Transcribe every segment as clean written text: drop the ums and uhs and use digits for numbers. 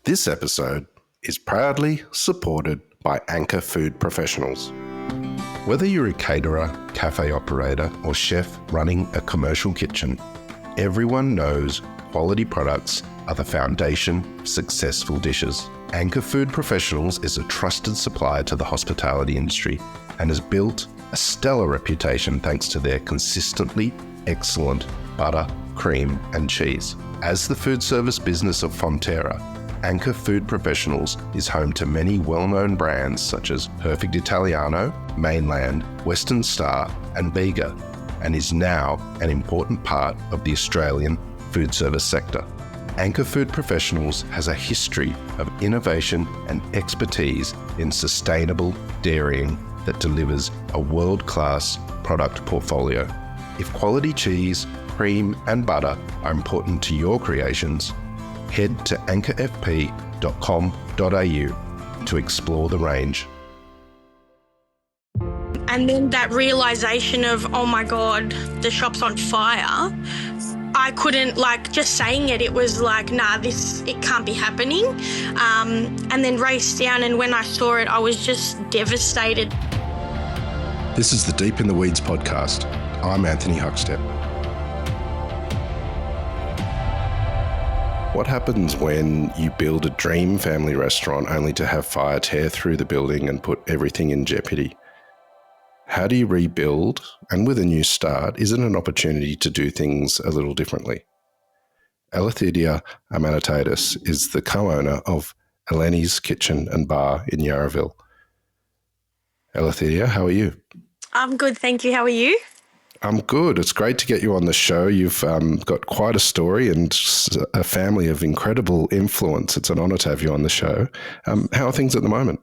This episode is proudly supported by Anchor Food Professionals. Whether you're a caterer, cafe operator, or chef running a commercial kitchen, everyone knows quality products are the foundation of successful dishes. Anchor Food Professionals is a trusted supplier to the hospitality industry and has built a stellar reputation thanks to their consistently excellent butter, cream, and cheese. As the food service business of Fonterra, Anchor Food Professionals is home to many well-known brands such as Perfect Italiano, Mainland, Western Star, and Bega, and is now an important part of the Australian food service sector. Anchor Food Professionals has a history of innovation and expertise in sustainable dairying that delivers a world-class product portfolio. If quality cheese, cream, and butter are important to your creations, head to anchorfp.com.au to explore the range. And then that realization of, oh my God, the shop's on fire. I couldn't, just saying it, it was like, nah, it can't be happening. And then raced down, and when I saw it, I was just devastated. This is the Deep in the Weeds podcast. I'm Anthony Huckstep. What happens when you build a dream family restaurant only to have fire tear through the building and put everything in jeopardy? How do you rebuild? And with a new start, is it an opportunity to do things a little differently? Eleftheria Amanatidis is the co-owner of Eleni's Kitchen and Bar in Yarraville. Eleftheria, how are you? I'm good, thank you. How are you? I'm good. It's great to get you on the show. You've got quite a story and a family of incredible influence. It's an honour to have you on the show. How are things at the moment?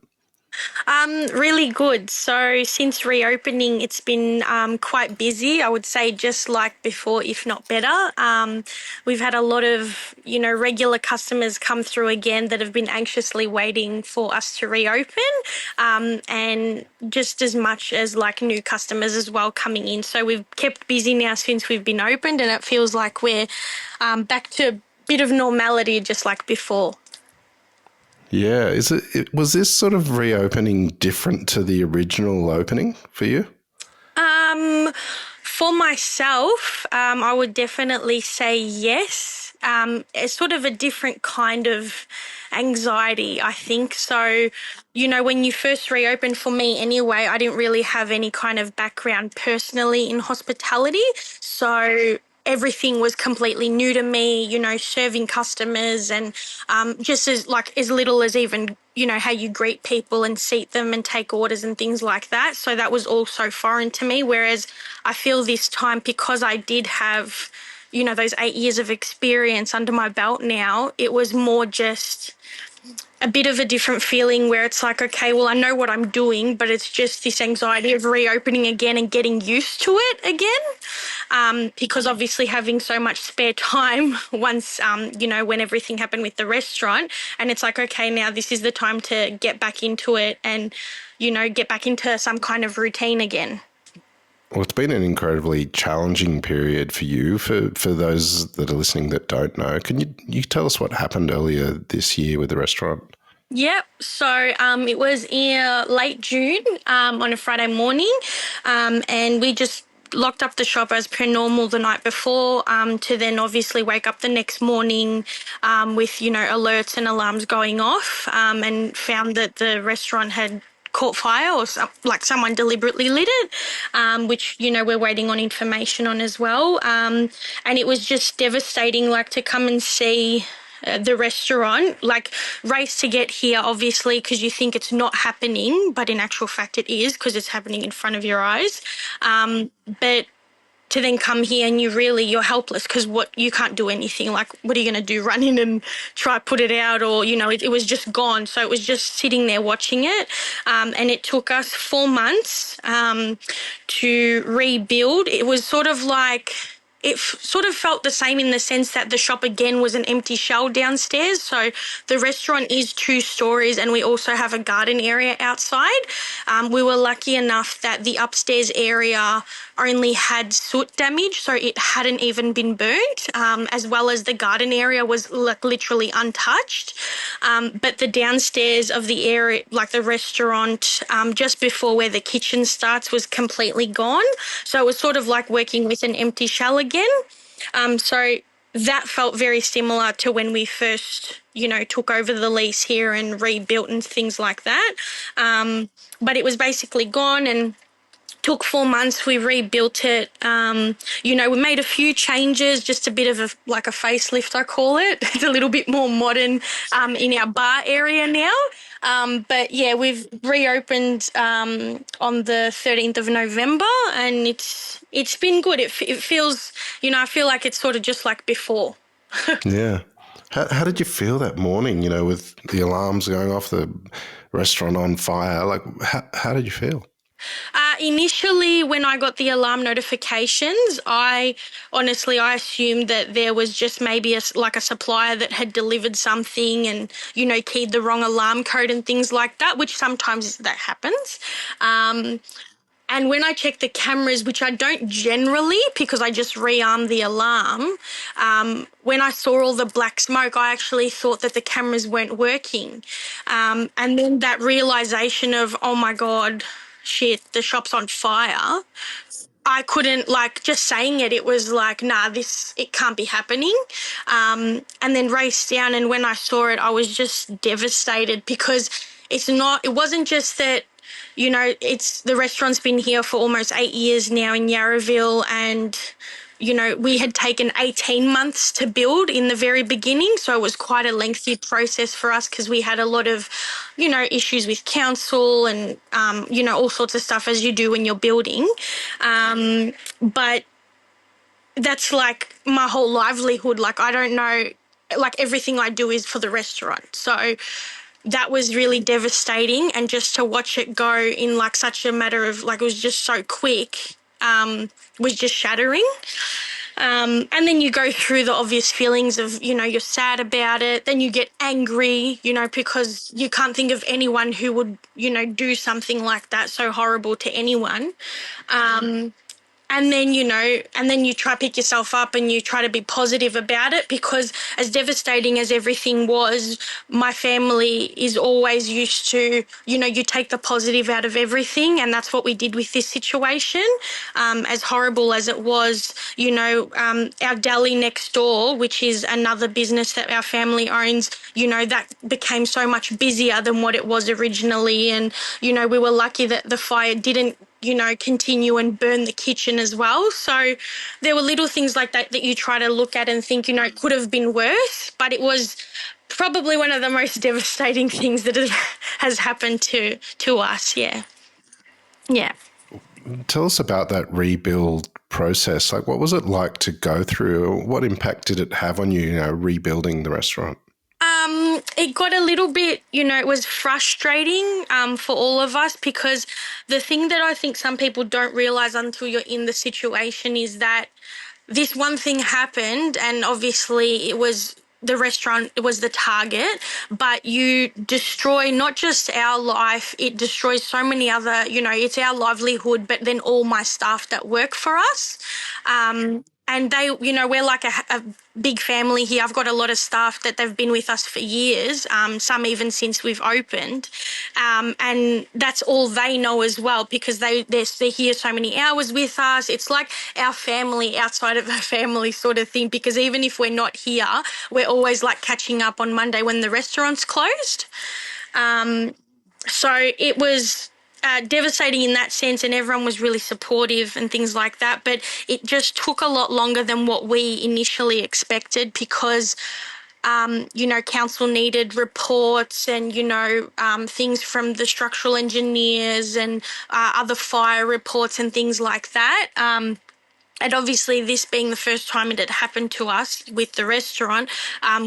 Really good. So since reopening, it's been quite busy. I would say just like before, if not better. We've had a lot of, regular customers come through again that have been anxiously waiting for us to reopen, and just as much as new customers as well coming in. So we've kept busy now since we've been opened, and it feels like we're back to a bit of normality just like before. Yeah. Was this sort of reopening different to the original opening for you? For myself, I would definitely say yes. It's sort of a different kind of anxiety, I think. So, when you first reopened, for me anyway, I didn't really have any kind of background personally in hospitality. So everything was completely new to me, serving customers and just as little as even, how you greet people and seat them and take orders and things like that. So that was all so foreign to me. Whereas I feel this time, because I did have, those 8 years of experience under my belt now, it was more just a bit of a different feeling where it's like, okay, well, I know what I'm doing, but it's just this anxiety of reopening again and getting used to it again. Because obviously having so much spare time once, when everything happened with the restaurant, and it's like, okay, now this is the time to get back into it and, get back into some kind of routine again. Well, it's been an incredibly challenging period for you. For those that are listening that don't know, can you tell us what happened earlier this year with the restaurant? Yep. So it was in late June on a Friday morning, and we just locked up the shop as per normal the night before, to then obviously wake up the next morning with, alerts and alarms going off, and found that the restaurant had caught fire, or someone deliberately lit it, which, we're waiting on information on as well. And it was just devastating, to come and see the restaurant, race to get here, obviously, because you think it's not happening, but in actual fact it is, because it's happening in front of your eyes. But to then come here and you're helpless, because you can't do anything. What are you going to do? Run in and try put it out, or, it was just gone. So it was just sitting there watching it. And it took us 4 months to rebuild. It was sort of it sort of felt the same in the sense that the shop again was an empty shell downstairs. So the restaurant is 2 stories, and we also have a garden area outside. We were lucky enough that the upstairs area only had soot damage, so it hadn't even been burnt, as well as the garden area was literally untouched. But the downstairs of the area, like the restaurant, just before where the kitchen starts, was completely gone. So it was sort of like working with an empty shell again. So that felt very similar to when we first, took over the lease here and rebuilt and things like that. But it was basically gone and took 4 months. We rebuilt it. We made a few changes, just a bit of a facelift, I call it. It's a little bit more modern in our bar area now. But yeah, we've reopened on the 13th of November, and it's been good. It feels, I feel like it's sort of just like before. Yeah. How did you feel that morning, with the alarms going off, the restaurant on fire? Like, how did you feel? Initially, when I got the alarm notifications, I assumed that there was just maybe a supplier that had delivered something and, keyed the wrong alarm code and things like that, which sometimes that happens. And when I checked the cameras, which I don't generally because I just rearmed the alarm, when I saw all the black smoke, I actually thought that the cameras weren't working. And then that realization of, oh my God, shit, the shop's on fire. I couldn't, just saying it, it was like, nah, it can't be happening. And then raced down, and when I saw it, I was just devastated because it wasn't just that, the restaurant's been here for almost 8 years now in Yarraville, and, we had taken 18 months to build in the very beginning. So it was quite a lengthy process for us because we had a lot of, issues with council and, all sorts of stuff as you do when you're building. But that's like my whole livelihood. Like, I don't know, like everything I do is for the restaurant. So that was really devastating. And just to watch it go in such a matter of it was just so quick, was just shattering. And then you go through the obvious feelings of, you're sad about it. Then you get angry, because you can't think of anyone who would, do something like that so horrible to anyone. And then, you try to pick yourself up and you try to be positive about it, because as devastating as everything was, my family is always used to, you take the positive out of everything. And that's what we did with this situation. As horrible as it was, our deli next door, which is another business that our family owns, that became so much busier than what it was originally. And, we were lucky that the fire didn't continue and burn the kitchen as well. So there were little things like that you try to look at and think, it could have been worse, but it was probably one of the most devastating things that has happened to us. Yeah. Yeah. Tell us about that rebuild process. Like, what was it like to go through? What impact did it have on you, rebuilding the restaurant? It got a little bit, it was frustrating for all of us, because the thing that I think some people don't realize until you're in the situation is that this one thing happened, and obviously the restaurant was the target, but you destroy not just our life, it destroys so many other, it's our livelihood, but then all my staff that work for us. And they, we're like a big family here. I've got a lot of staff that they've been with us for years, some even since we've opened. And that's all they know as well, because they're here so many hours with us. It's like our family outside of a family sort of thing, because even if we're not here, we're always catching up on Monday when the restaurant's closed. So it was devastating in that sense, and everyone was really supportive and things like that. But it just took a lot longer than what we initially expected, because, council needed reports and, things from the structural engineers and other fire reports and things like that. And obviously, this being the first time it had happened to us with the restaurant,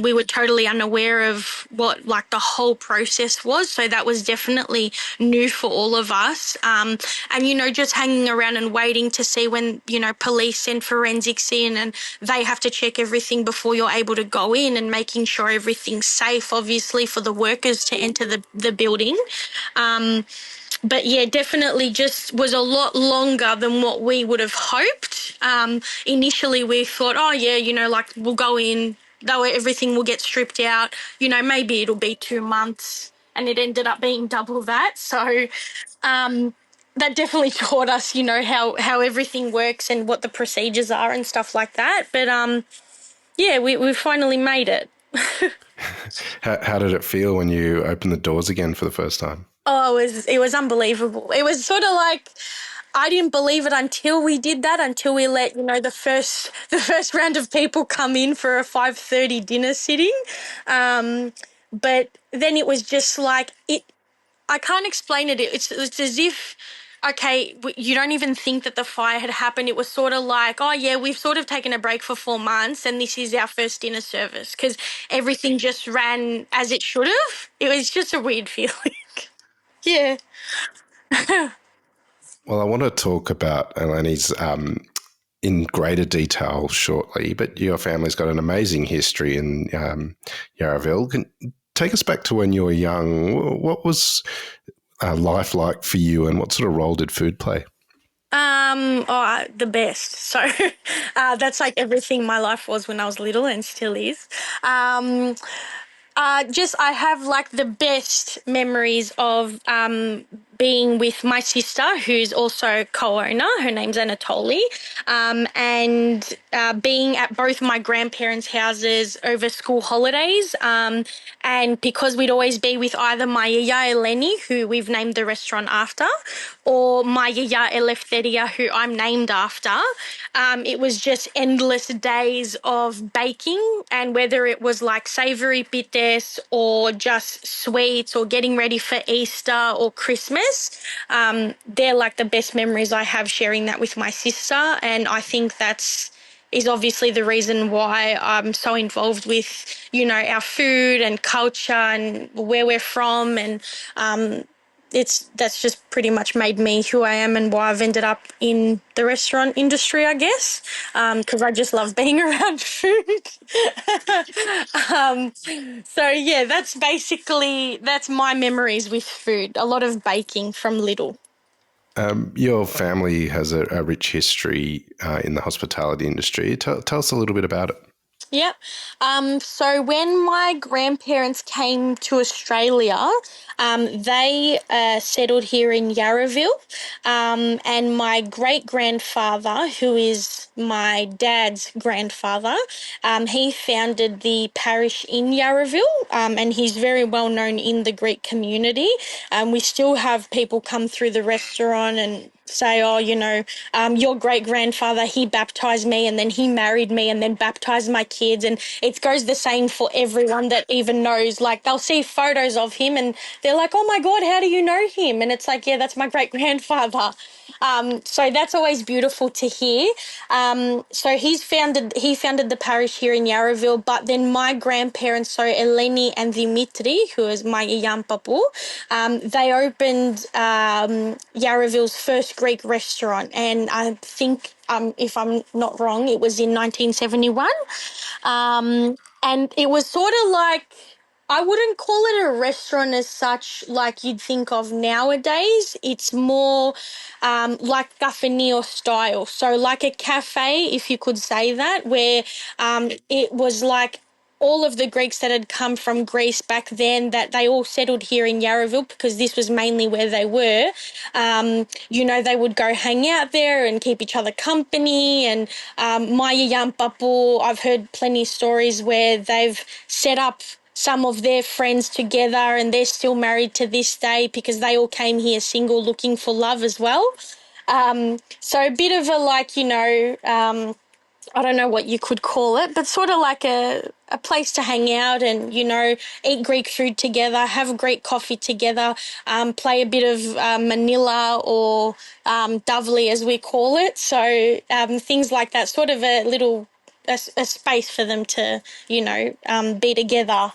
we were totally unaware of what the whole process was. So that was definitely new for all of us. And, just hanging around and waiting to see when, police send forensics in and they have to check everything before you're able to go in, and making sure everything's safe, obviously, for the workers to enter the building. But yeah, definitely just was a lot longer than what we would have hoped. Initially we thought, oh yeah, we'll go in, everything will get stripped out. Maybe it'll be 2 months, and it ended up being double that. So that definitely taught us, how everything works and what the procedures are and stuff like that. But yeah, we finally made it. How did it feel when you opened the doors again for the first time? Oh, it was unbelievable. It was sort of like I didn't believe it until we did that, until we let the first round of people come in for a 5:30 dinner sitting. But then it was just like it. I can't explain it. It's as if. Okay, you don't even think that the fire had happened. It was sort of like, oh yeah, we've sort of taken a break for 4 months, and this is our first dinner service because everything just ran as it should have. It was just a weird feeling. Yeah. Well, I want to talk about Eleni's in greater detail shortly, but your family's got an amazing history in Yarraville. Take us back to when you were young. What was life like for you, and what sort of role did food play? The best. So that's like everything my life was when I was little and still is. Um, just I have like the best memories of being with my sister, who's also co-owner. Her name's Anatoly, and being at both my grandparents' houses over school holidays. And because we'd always be with either my yaya Eleni, who we've named the restaurant after, or my yaya Eleftheria, who I'm named after. It was just endless days of baking, and whether it was like savoury pites or just sweets or getting ready for Easter or Christmas, they're like the best memories I have sharing that with my sister, and I think that's is obviously the reason why I'm so involved with, our food and culture and where we're from. And that's just pretty much made me who I am and why I've ended up in the restaurant industry, I guess, because I just love being around food. um, so yeah, that's my memories with food. A lot of baking from little. Your family has a rich history in the hospitality industry. Tell us a little bit about it. Yep. So when my grandparents came to Australia, they settled here in Yarraville. And my great grandfather, who is my dad's grandfather, he founded the parish in Yarraville, and he's very well known in the Greek community. We still have people come through the restaurant and say, oh, your great grandfather, he baptized me and then he married me and then baptized my kids. And it goes the same for everyone that even knows. Like, they'll see photos of him and they're like, oh my God, how do you know him? And it's like, yeah, that's my great grandfather. So that's always beautiful to hear. So he founded the parish here in Yarraville, but then my grandparents, so Eleni and Dimitri, who is my Iyampapu, they opened Yarraville's first Greek restaurant, and I think, if I'm not wrong, it was in 1971. And it was sort of like, I wouldn't call it a restaurant as such like you'd think of nowadays. It's more like cafeteria style. So like a cafe, if you could say that, where it was like all of the Greeks that had come from Greece back then, that they all settled here in Yarraville because this was mainly where they were. They would go hang out there and keep each other company. And Maya Yampapu, I've heard plenty of stories where they've set up some of their friends together and they're still married to this day because they all came here single looking for love as well. So a bit of a I don't know what you could call it, but sort of like a place to hang out and, eat Greek food together, have Greek coffee together, play a bit of Manila or Dovely as we call it. So things like that, sort of a space for them to, be together.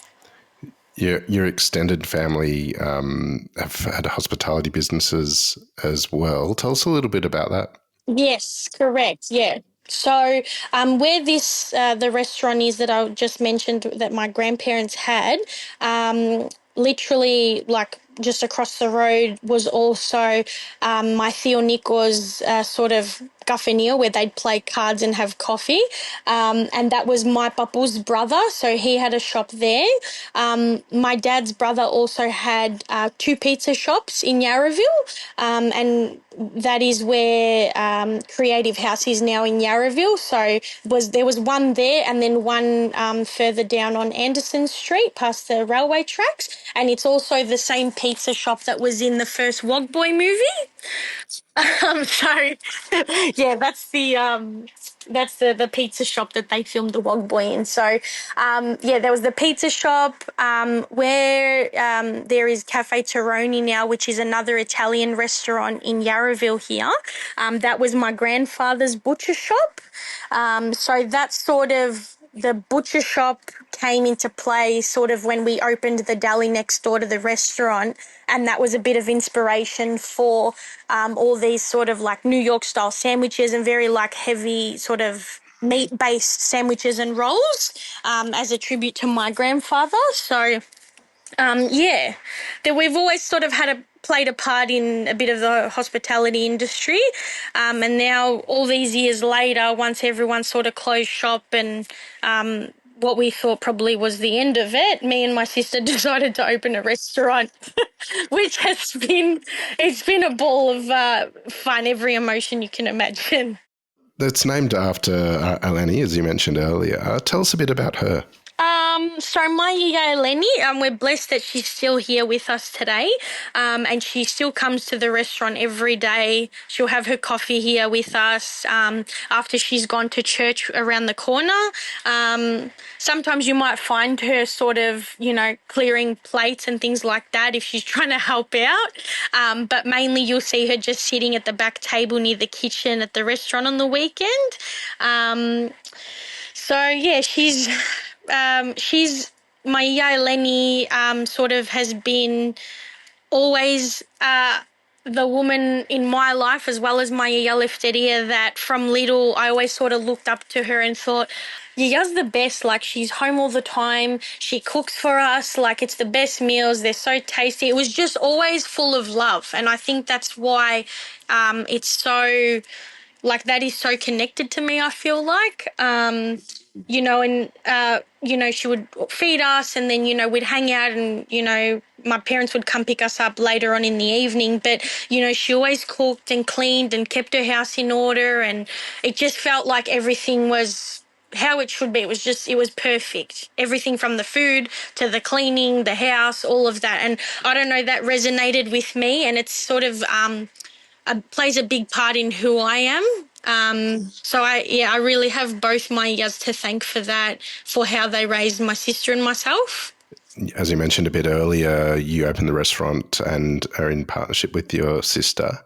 Your extended family have had hospitality businesses as well. Tell us a little bit about that. Yes, correct. Yeah. So, where the restaurant is that I just mentioned that my grandparents had, literally like just across the road was also my Theo Nico's sort of Guffinier where they'd play cards and have coffee. And that was my papu's brother. So he had a shop there. My dad's brother also had two pizza shops in Yarraville. And that is where Creative House is now in Yarraville. So there was one there and then one further down on Anderson Street past the railway tracks. And it's also the same pizza shop that was in the first Wog Boy movie. So yeah, that's the pizza shop that they filmed the Wog Boy in. So yeah, there was the pizza shop where there is Cafe Terroni now, which is another Italian restaurant in Yarraville here. That was my grandfather's butcher shop. So that's sort of the butcher shop came into play sort of when we opened the deli next door to the restaurant, and that was a bit of inspiration for all these sort of like New York style sandwiches and very like heavy sort of meat-based sandwiches and rolls as a tribute to my grandfather. So yeah, that we've always sort of played a part in a bit of the hospitality industry. And now all these years later, once everyone sort of closed shop and what we thought probably was the end of it, me and my sister decided to open a restaurant, which it's been a ball of fun, every emotion you can imagine. It's named after Eleni, as you mentioned earlier. Tell us a bit about her. So my Eleni, we're blessed that she's still here with us today, and she still comes to the restaurant every day. She'll have her coffee here with us after she's gone to church around the corner. Sometimes you might find her sort of, clearing plates and things like that if she's trying to help out. But mainly you'll see her just sitting at the back table near the kitchen at the restaurant on the weekend. So yeah, she's my Eleni sort of has been always the woman in my life as well as my Eleftheria that from little I always sort of looked up to her and thought, Yaya's the best. Like, she's home all the time. She cooks for us. Like, it's the best meals. They're so tasty. It was just always full of love. And I think that's why it's so, like, that is so connected to me, I feel like. She would feed us and then, we'd hang out and, my parents would come pick us up later on in the evening. But, she always cooked and cleaned and kept her house in order. And it just felt like everything was how it should be. It was perfect. Everything from the food to the cleaning, the house, all of that. And I don't know, that resonated with me, and it's sort of plays a big part in who I am. So I really have both my yas to thank for that, for how they raised my sister and myself. As you mentioned a bit earlier, you opened the restaurant and are in partnership with your sister.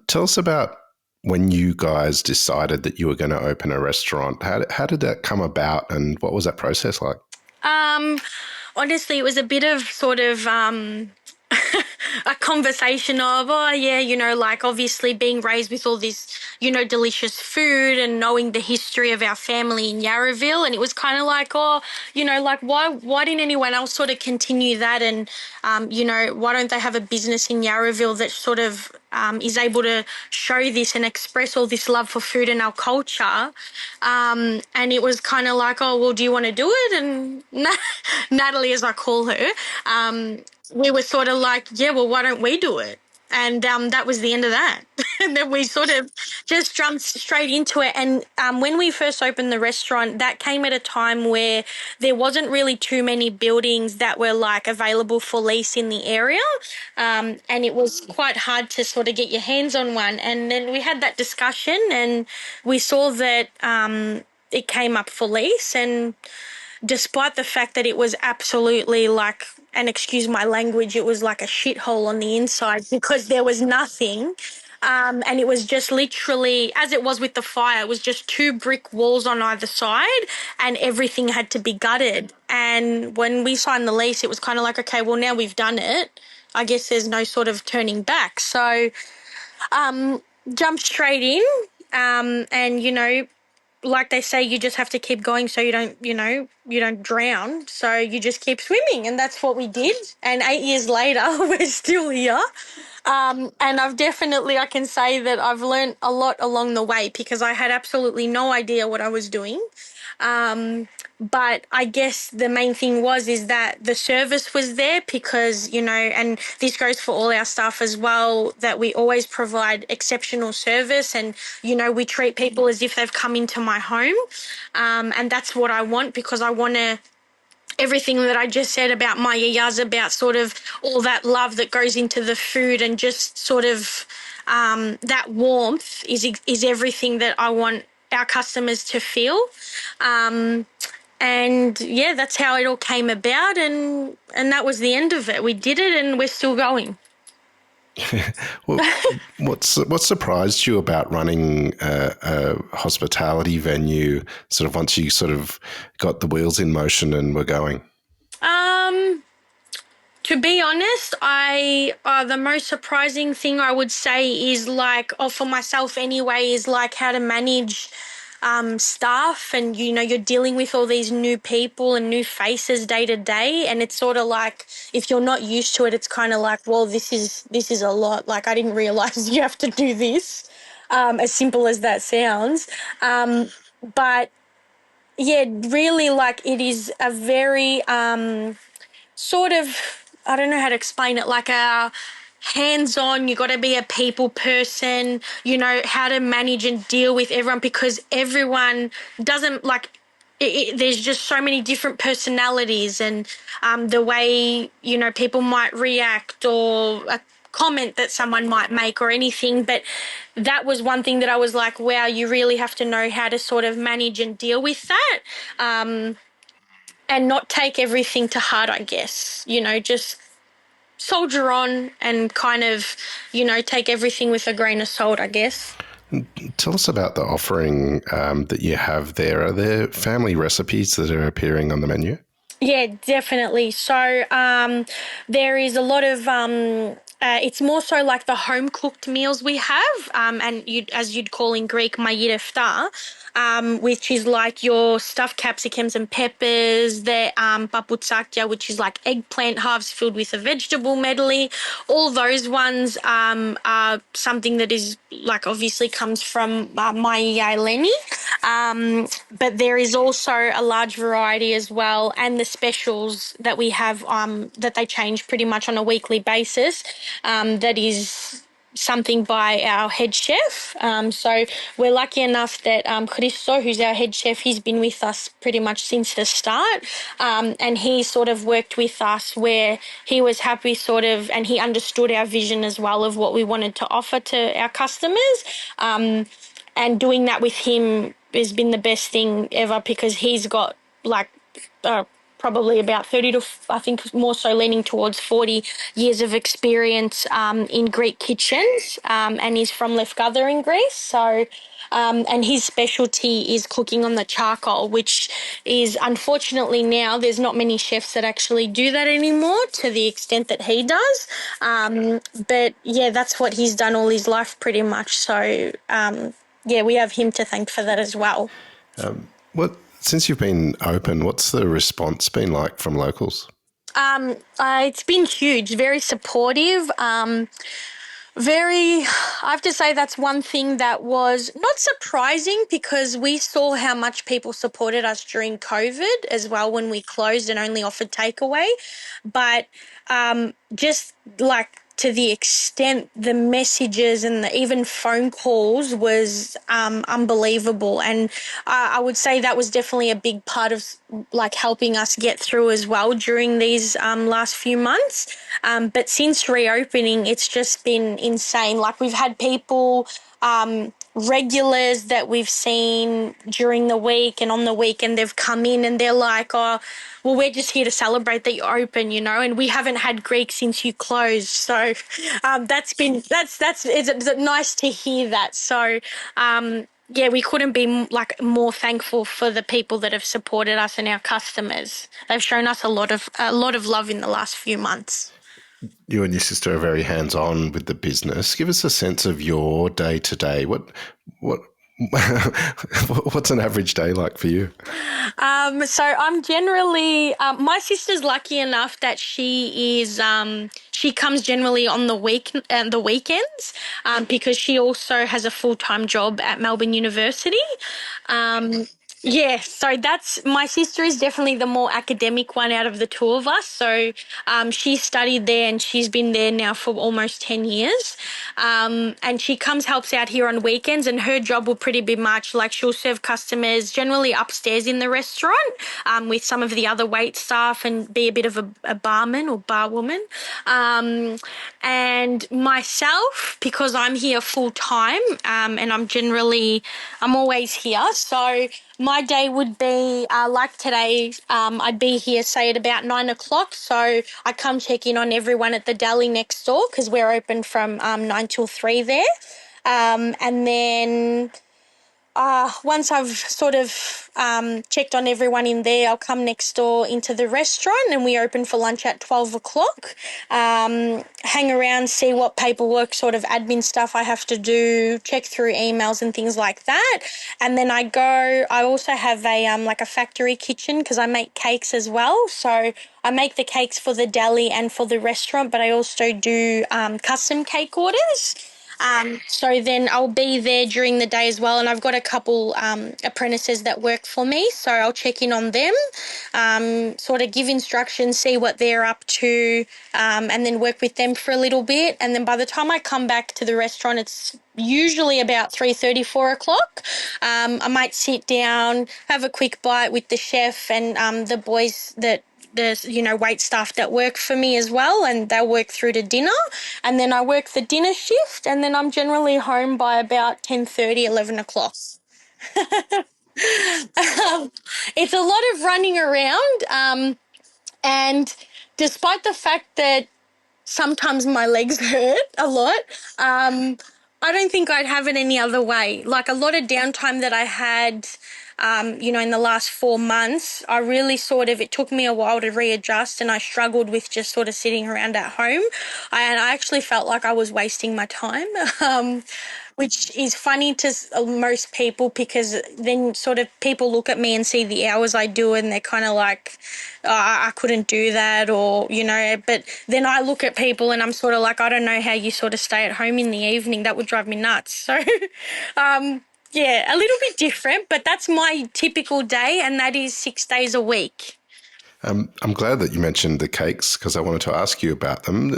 Tell us about when you guys decided that you were going to open a restaurant. How did that come about, and what was that process like? Honestly, it was a bit of sort of a conversation of, oh yeah, like obviously being raised with all this, delicious food and knowing the history of our family in Yarraville. And it was kind of like, oh, like why didn't anyone else sort of continue that? And, why don't they have a business in Yarraville that sort of is able to show this and express all this love for food and our culture? And it was kind of like, oh, well, do you want to do it? And Natalie, as I call her, we were sort of like, yeah, well, why don't we do it? And that was the end of that. And then we sort of just jumped straight into it. And when we first opened the restaurant, that came at a time where there wasn't really too many buildings that were like available for lease in the area. And it was quite hard to sort of get your hands on one. And then we had that discussion and we saw that it came up for lease. And despite the fact that it was absolutely like, and excuse my language, it was like a shithole on the inside because there was nothing. And it was just literally, as it was with the fire, it was just two brick walls on either side and everything had to be gutted. And when we signed the lease, it was kind of like, okay, well, now we've done it. I guess there's no sort of turning back. So jumped straight in and, like they say, you just have to keep going so you don't drown. So you just keep swimming, and that's what we did. And 8 years later, we're still here. And I can say that I've learned a lot along the way because I had absolutely no idea what I was doing. But I guess the main thing is that the service was there because, and this goes for all our staff as well, that we always provide exceptional service and, we treat people as if they've come into my home. And that's what I want because I want to everything that I just said about my yayas, about sort of all that love that goes into the food and just sort of that warmth is everything that I want our customers to feel. And yeah, that's how it all came about, and that was the end of it. We did it, and we're still going. Well, what surprised you about running a hospitality venue? Sort of once you sort of got the wheels in motion and were going. To be honest, the most surprising thing I would say is for myself anyway, is how to manage staff, and you're dealing with all these new people and new faces day to day, and it's sort of like if you're not used to it, it's kind of like, well, this is a lot. Like I didn't realize you have to do this. As simple as that sounds, but yeah, really, it is a very sort of, I don't know how to explain it, like a hands-on, you got to be a people person, how to manage and deal with everyone because everyone doesn't there's just so many different personalities and the way, people might react or a comment that someone might make or anything. But that was one thing that I was like, wow, you really have to know how to sort of manage and deal with that. And not take everything to heart, I guess. Just soldier on and kind of, take everything with a grain of salt, I guess. Tell us about the offering that you have there. Are there family recipes that are appearing on the menu? Yeah, definitely. So there is a lot of it's more so like the home cooked meals we have, and as you'd call in Greek, mayirefta, which is like your stuffed capsicums and peppers, the papoutsakia, which is like eggplant halves filled with a vegetable medley. All those ones are something that is obviously comes from my Eleni, but there is also a large variety as well, and the specials that we have that they change pretty much on a weekly basis. That is something by our head chef. So we're lucky enough that Christo, who's our head chef, he's been with us pretty much since the start. And he sort of worked with us where he was happy and he understood our vision as well of what we wanted to offer to our customers. And doing that with him has been the best thing ever because he's got probably about 30 to, I think more so leaning towards 40 years of experience in Greek kitchens, and he's from Lefkada in Greece. So, and his specialty is cooking on the charcoal, which is unfortunately now there's not many chefs that actually do that anymore to the extent that he does. But yeah, that's what he's done all his life pretty much. So, yeah, we have him to thank for that as well. Since you've been open, what's the response been like from locals? It's been huge, very supportive. I have to say that's one thing that was not surprising because we saw how much people supported us during COVID as well when we closed and only offered takeaway. But just to the extent the messages and even phone calls was unbelievable. And I would say that was definitely a big part of helping us get through as well during these last few months. But since reopening, it's just been insane. We've had people, regulars that we've seen during the week and on the weekend, they've come in and they're like, oh, well, we're just here to celebrate that you're open, and we haven't had Greek since you closed. So it's nice to hear that. So yeah, we couldn't be more thankful for the people that have supported us and our customers. They've shown us a lot of love in the last few months. You and your sister are very hands-on with the business. Give us a sense of your day-to-day. What What's an average day like for you? So I'm generally, my sister's lucky enough that she comes generally on the weekends, because she also has a full-time job at Melbourne University. Um, yeah, so that's my sister is definitely the more academic one out of the two of us. So she studied there and she's been there now for almost 10 years. And she comes, helps out here on weekends, and her job will pretty be much like she'll serve customers generally upstairs in the restaurant, with some of the other wait staff, and be a bit of a barman or barwoman. Um, and myself, because I'm here full time, and I'm always here. So my day would be like today. I'd be here, say, at about 9 o'clock. So I come check in on everyone at the deli next door because we're open from 9 till 3 there. And then once I've sort of checked on everyone in there, I'll come next door into the restaurant and we open for lunch at 12 o'clock. Hang around, see what paperwork, sort of admin stuff I have to do, check through emails and things like that. And then I also have like a factory kitchen because I make cakes as well. So I make the cakes for the deli and for the restaurant, but I also do custom cake orders. So then I'll be there during the day as well, and I've got a couple apprentices that work for me, so I'll check in on them, sort of give instructions, see what they're up to, and then work with them for a little bit. And then by the time I come back to the restaurant, it's usually about 3:30, 4 o'clock. I might sit down, have a quick bite with the chef and the boys that there's wait staff that work for me as well, and they'll work through to dinner, and then I work the dinner shift, and then I'm generally home by about 10:30, 11 o'clock. It's a lot of running around, and despite the fact that sometimes my legs hurt a lot. I don't think I'd have it any other way. Like a lot of downtime that I had, in the last 4 months, it took me a while to readjust, and I struggled with just sort of sitting around at home. And I actually felt like I was wasting my time. Which is funny to most people, because then sort of people look at me and see the hours I do and they're kind of like, oh, I couldn't do that, but then I look at people and I'm sort of like, I don't know how you sort of stay at home in the evening. That would drive me nuts. So, yeah, a little bit different, but that's my typical day, and that is 6 days a week. I'm glad that you mentioned the cakes because I wanted to ask you about them.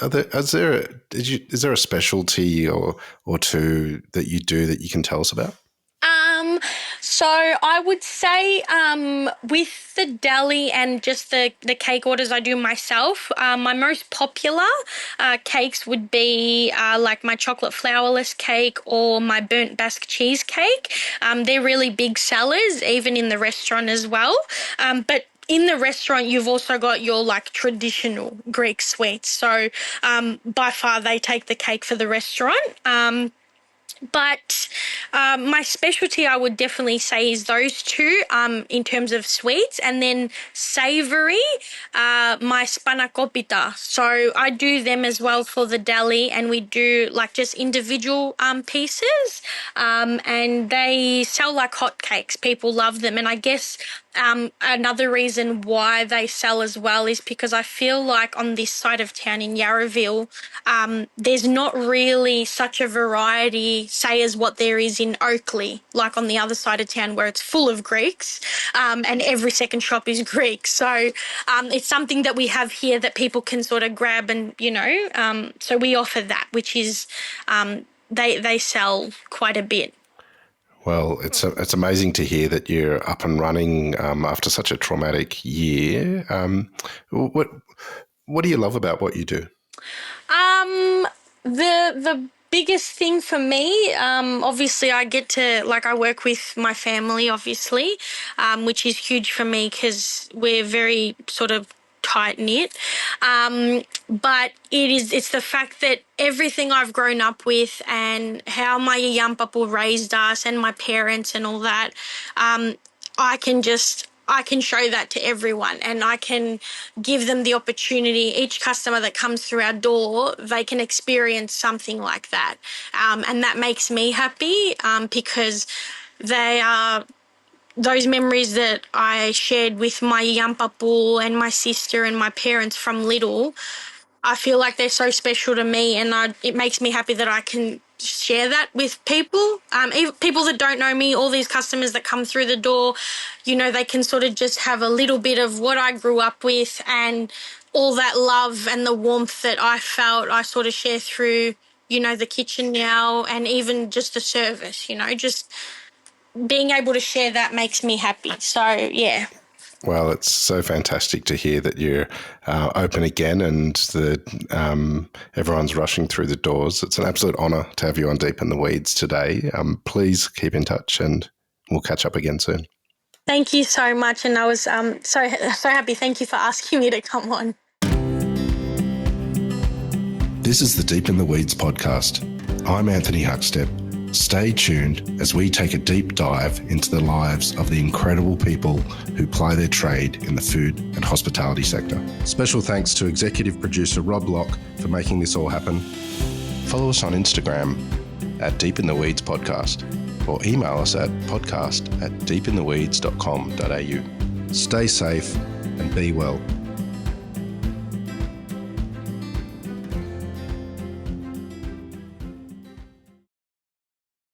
Is there a specialty or two that you do that you can tell us about? So I would say with the deli and just the cake orders I do myself, my most popular cakes would be like my chocolate flourless cake or my burnt Basque cheesecake. They're really big sellers, even in the restaurant as well. But in the restaurant, you've also got your like traditional Greek sweets. So by far, they take the cake for the restaurant. But my specialty, I would definitely say, is those two in terms of sweets. And then savoury, my spanakopita. So I do them as well for the deli, and we do like just individual pieces. And they sell like hotcakes. People love them. And I guess another reason why they sell as well is because I feel like on this side of town in Yarraville, there's not really such a variety, say, as what there is in Oakley, like on the other side of town where it's full of Greeks, and every second shop is Greek. So it's something that we have here that people can sort of grab, and so we offer that, which is they sell quite a bit. Well, it's amazing to hear that you're up and running after such a traumatic year. What do you love about what you do? The biggest thing for me, obviously, I work with my family, obviously, which is huge for me because we're very sort of tight knit. But it's the fact that everything I've grown up with and how my young people raised us and my parents and all that, I can just I can show that to everyone, and I can give them the opportunity. Each customer that comes through our door, they can experience something like that. And that makes me happy, because they are those memories that I shared with my yumpa bull and my sister and my parents from little. I feel like they're so special to me, and it makes me happy that I can share that with people. Even people that don't know me, all these customers that come through the door, they can sort of just have a little bit of what I grew up with, and all that love and the warmth that I felt, I sort of share through, the kitchen now, and even just the service, just being able to share that makes me happy. So, yeah. Well, it's so fantastic to hear that you're open again and that everyone's rushing through the doors. It's an absolute honour to have you on Deep in the Weeds today. Please keep in touch and we'll catch up again soon. Thank you so much, and I was so happy. Thank you for asking me to come on. This is the Deep in the Weeds podcast. I'm Anthony Huckstep. Stay tuned as we take a deep dive into the lives of the incredible people who ply their trade in the food and hospitality sector. Special thanks to executive producer Rob Locke for making this all happen. Follow us on Instagram at Deep in the Weeds Podcast, or email us at podcast@deepintheweeds.com.au. Stay safe and be well.